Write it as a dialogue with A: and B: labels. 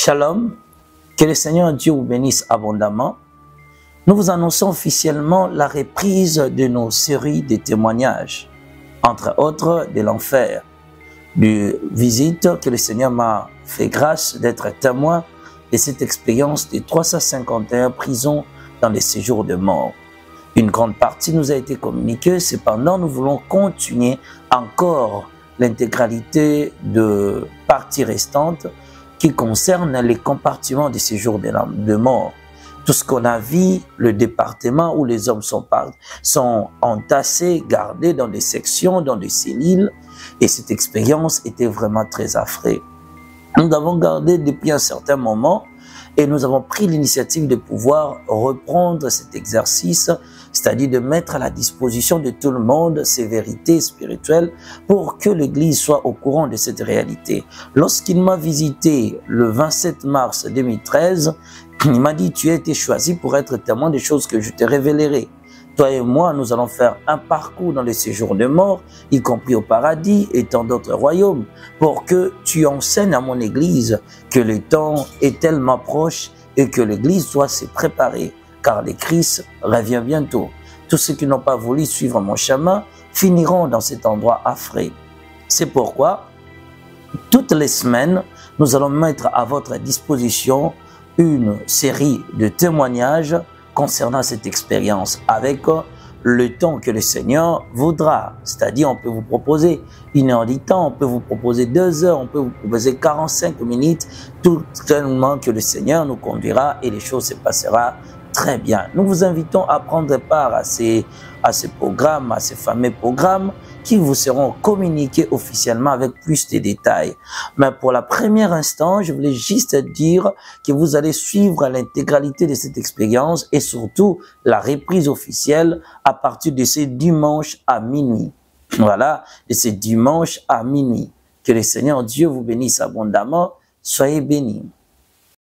A: Shalom, que le Seigneur Dieu vous bénisse abondamment. Nous vous annonçons officiellement la reprise de nos séries de témoignages, entre autres de l'enfer, de visite que le Seigneur m'a fait grâce d'être témoin de cette expérience de 351 prisons dans les séjours de mort. Une grande partie nous a été communiquée, cependant nous voulons continuer encore l'intégralité de parties restantes qui concernent les compartiments de séjours de mort. Tout ce qu'on a vu, le département où les hommes sont entassés, gardés dans des sections, dans des cellules, et cette expérience était vraiment très affreuse. Nous avons gardé depuis un certain moment et nous avons pris l'initiative de pouvoir reprendre cet exercice, c'est-à-dire de mettre à la disposition de tout le monde ces vérités spirituelles pour que l'Église soit au courant de cette réalité. Lorsqu'il m'a visité le 27 mars 2013, il m'a dit « Tu as été choisi pour être témoin des choses que je te révélerai. Toi et moi, nous allons faire un parcours dans les séjours de mort, y compris au paradis et tant d'autres royaumes, pour que tu enseignes à mon Église que le temps est tellement proche et que l'Église doit se préparer, car le Christ revient bientôt. Tous ceux qui n'ont pas voulu suivre mon chemin finiront dans cet endroit affreux. C'est pourquoi, toutes les semaines, nous allons mettre à votre disposition une série de témoignages concernant cette expérience avec le temps que le Seigneur voudra. C'est-à-dire, on peut vous proposer 1 heure du temps, on peut vous proposer 2 heures, on peut vous proposer 45 minutes, tout tellement que le Seigneur nous conduira et les choses se passeront très bien. Nous vous invitons à prendre part à ces programmes, à ces fameux programmes qui vous seront communiqués officiellement avec plus de détails. Mais pour la première instant, je voulais juste dire que vous allez suivre l'intégralité de cette expérience et surtout la reprise officielle à partir de ce dimanche à minuit. Voilà, de ce dimanche à minuit. Que le Seigneur Dieu vous bénisse abondamment. Soyez bénis.